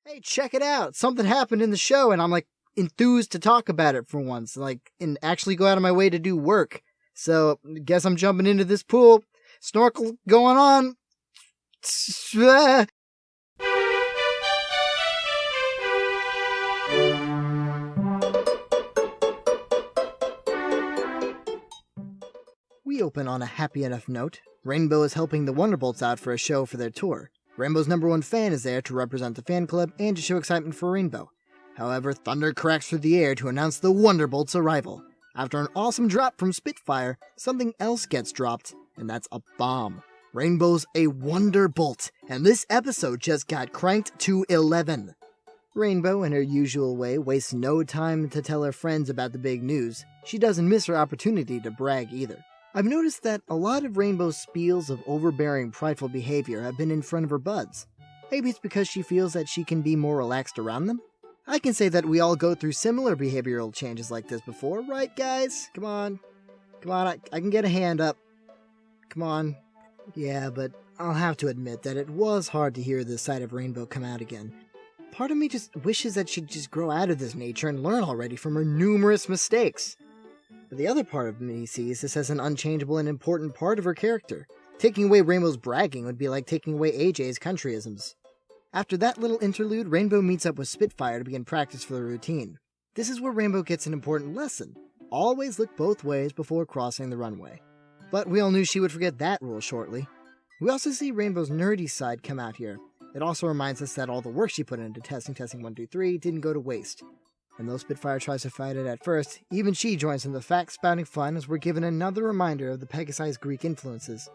hey, check it out. Something happened in the show, and I'm like enthused to talk about it for once, and actually go out of my way to do work. So, guess I'm jumping into this pool. Snorkel going on. We open on a happy enough note. Rainbow is helping the Wonderbolts out for a show for their tour. Rainbow's #1 fan is there to represent the fan club and to show excitement for Rainbow. However, thunder cracks through the air to announce the Wonderbolts' arrival. After an awesome drop from Spitfire, something else gets dropped, and that's a bomb. Rainbow's a Wonderbolt, and this episode just got cranked to 11. Rainbow, in her usual way, wastes no time to tell her friends about the big news. She doesn't miss her opportunity to brag either. I've noticed that a lot of Rainbow's spiels of overbearing, prideful behavior have been in front of her buds. Maybe it's because she feels that she can be more relaxed around them? I can say that we all go through similar behavioral changes like this before, right guys? Come on, I can get a hand up. Come on. Yeah, but I'll have to admit that it was hard to hear this side of Rainbow come out again. Part of me just wishes that she'd just grow out of this nature and learn already from her numerous mistakes. But the other part of me sees this as an unchangeable and important part of her character. Taking away Rainbow's bragging would be like taking away AJ's countryisms. After that little interlude, Rainbow meets up with Spitfire to begin practice for the routine. This is where Rainbow gets an important lesson. Always look both ways before crossing the runway. But we all knew she would forget that rule shortly. We also see Rainbow's nerdy side come out here. It also reminds us that all the work she put into testing 1, 2, 3 didn't go to waste. And though Spitfire tries to fight it at first, even she joins in the fact-spouting fun as we're given another reminder of the Pegasi Greek influences.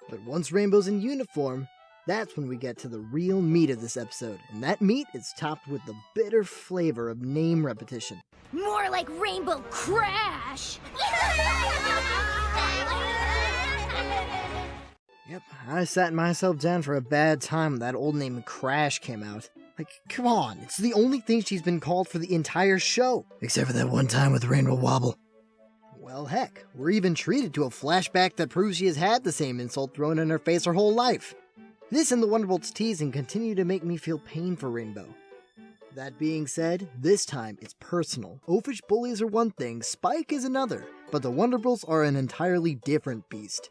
But once Rainbow's in uniform, that's when we get to the real meat of this episode, and that meat is topped with the bitter flavor of name repetition. More like Rainbow Crash! Yep, I sat myself down for a bad time when that old name Crash came out. Like, come on, it's the only thing she's been called for the entire show. Except for that one time with Rainbow Wobble. Well, heck, we're even treated to a flashback that proves she has had the same insult thrown in her face her whole life. This and the Wonderbolts' teasing continue to make me feel pain for Rainbow. That being said, this time it's personal. Oafish bullies are one thing, Spike is another, but the Wonderbolts are an entirely different beast.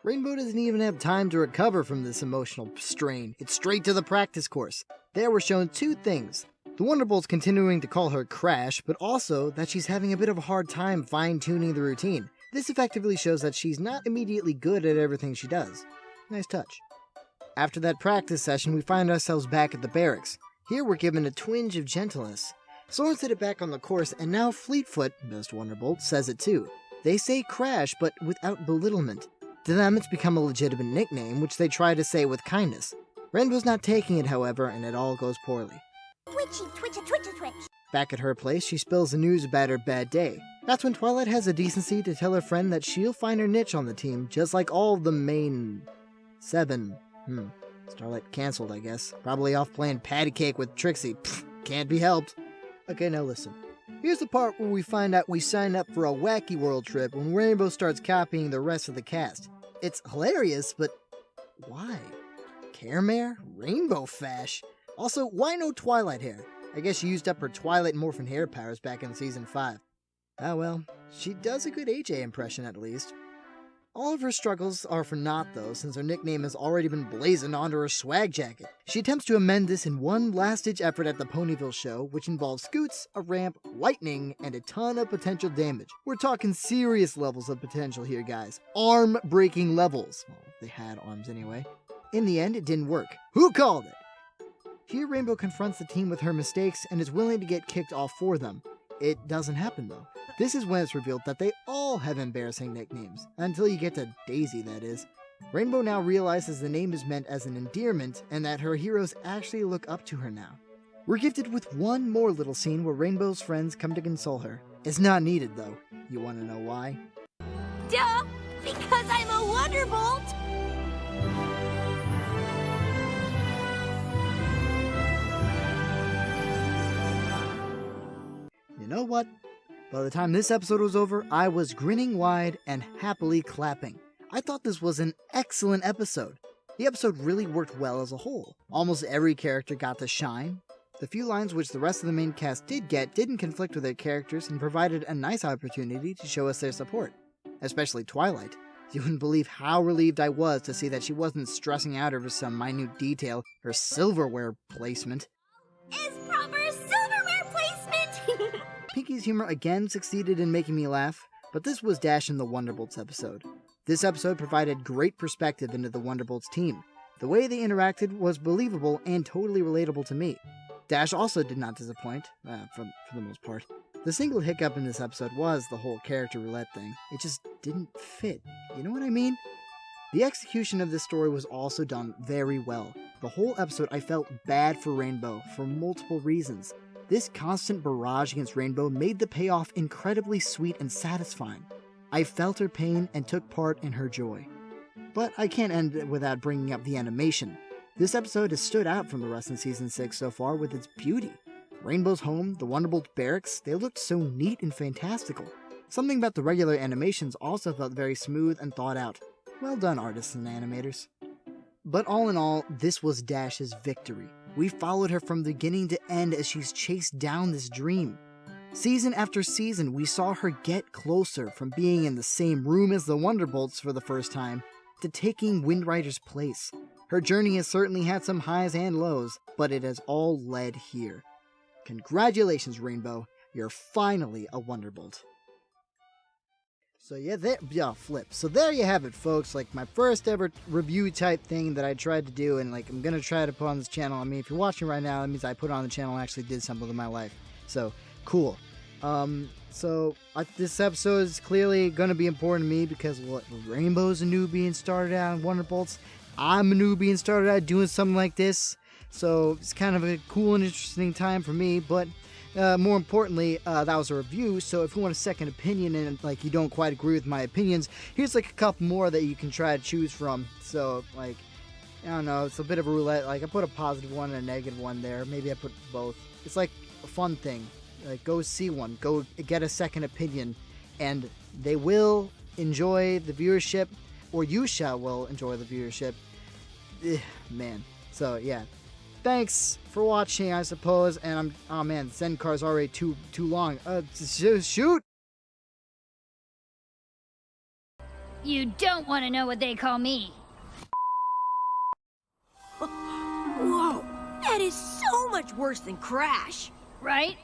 Rainbow doesn't even have time to recover from this emotional strain. It's straight to the practice course. There we're shown two things. The Wonderbolts continuing to call her Crash, but also that she's having a bit of a hard time fine-tuning the routine. This effectively shows that she's not immediately good at everything she does. Nice touch. After that practice session, we find ourselves back at the barracks. Here we're given a twinge of gentleness. Soren said it back on the course, and now Fleetfoot, best Wonderbolt, says it too. They say Crash, but without belittlement. To them, it's become a legitimate nickname, which they try to say with kindness. Rainbow's not taking it, however, and it all goes poorly. Twitchy, twitchy, twitchy, twitch. Back at her place, she spills the news about her bad day. That's when Twilight has the decency to tell her friend that she'll find her niche on the team, just like all the main 7. Starlight cancelled, I guess. Probably off playing patty cake with Trixie. Pfft, can't be helped. Okay, now listen. Here's the part where we find out we signed up for a wacky world trip when Rainbow starts copying the rest of the cast. It's hilarious, but why? Caremare? Rainbow Fash? Also, why no Twilight hair? I guess she used up her Twilight Morphin hair powers back in Season 5. Ah well, she does a good AJ impression at least. All of her struggles are for naught though, since her nickname has already been blazoned onto her swag jacket. She attempts to amend this in one last-ditch effort at the Ponyville show, which involves scoots, a ramp, lightning, and a ton of potential damage. We're talking serious levels of potential here, guys. Arm-breaking levels. Well, they had arms anyway. In the end, it didn't work. Who called it? Here, Rainbow confronts the team with her mistakes and is willing to get kicked off for them. It doesn't happen though. This is when it's revealed that they all have embarrassing nicknames. Until you get to Daisy, that is. Rainbow now realizes the name is meant as an endearment and that her heroes actually look up to her now. We're gifted with one more little scene where Rainbow's friends come to console her. It's not needed though. You want to know why? Duh! Because I'm a Wonderbolt! You know what? By the time this episode was over, I was grinning wide and happily clapping. I thought this was an excellent episode. The episode really worked well as a whole. Almost every character got to shine. The few lines which the rest of the main cast did get didn't conflict with their characters and provided a nice opportunity to show us their support. Especially Twilight. You wouldn't believe how relieved I was to see that she wasn't stressing out over some minute detail or silverware placement. Is proper silverware placement! Pinky's humor again succeeded in making me laugh, but this was Dash and the Wonderbolts episode. This episode provided great perspective into the Wonderbolts team. The way they interacted was believable and totally relatable to me. Dash also did not disappoint, for the most part. The single hiccup in this episode was the whole character roulette thing. It just didn't fit. You know what I mean? The execution of this story was also done very well. The whole episode I felt bad for Rainbow for multiple reasons. This constant barrage against Rainbow made the payoff incredibly sweet and satisfying. I felt her pain and took part in her joy. But I can't end it without bringing up the animation. This episode has stood out from the rest in Season 6 so far with its beauty. Rainbow's home, the Wonderbolt barracks, they looked so neat and fantastical. Something about the regular animations also felt very smooth and thought out. Well done, artists and animators. But all in all, this was Dash's victory. We followed her from beginning to end as she's chased down this dream. Season after season, we saw her get closer from being in the same room as the Wonderbolts for the first time to taking Windrider's place. Her journey has certainly had some highs and lows, but it has all led here. Congratulations, Rainbow. You're finally a Wonderbolt. So flip. So there you have it, folks. Like my first ever review type thing that I tried to do, and like I'm gonna try to put on this channel. I mean, if you're watching right now, that means I put it on the channel and actually did something with my life. So cool. This episode is clearly gonna be important to me because Rainbow's a newbie and started out in Wonderbolts. I'm a newbie and started out doing something like this. So it's kind of a cool and interesting time for me, but more importantly, that was a review, so if you want a second opinion and like you don't quite agree with my opinions, here's like a couple more that you can try to choose from. So like, I don't know, it's a bit of a roulette. Like I put a positive one and a negative one there. Maybe I put both. It's like a fun thing. Like go see one, go get a second opinion, and they will enjoy the viewership, or you will enjoy the viewership. Man. So yeah. Thanks for watching, I suppose, and oh man, the send card's already too long. Shoot! You don't want to know what they call me. Whoa, that is so much worse than Crash. Right?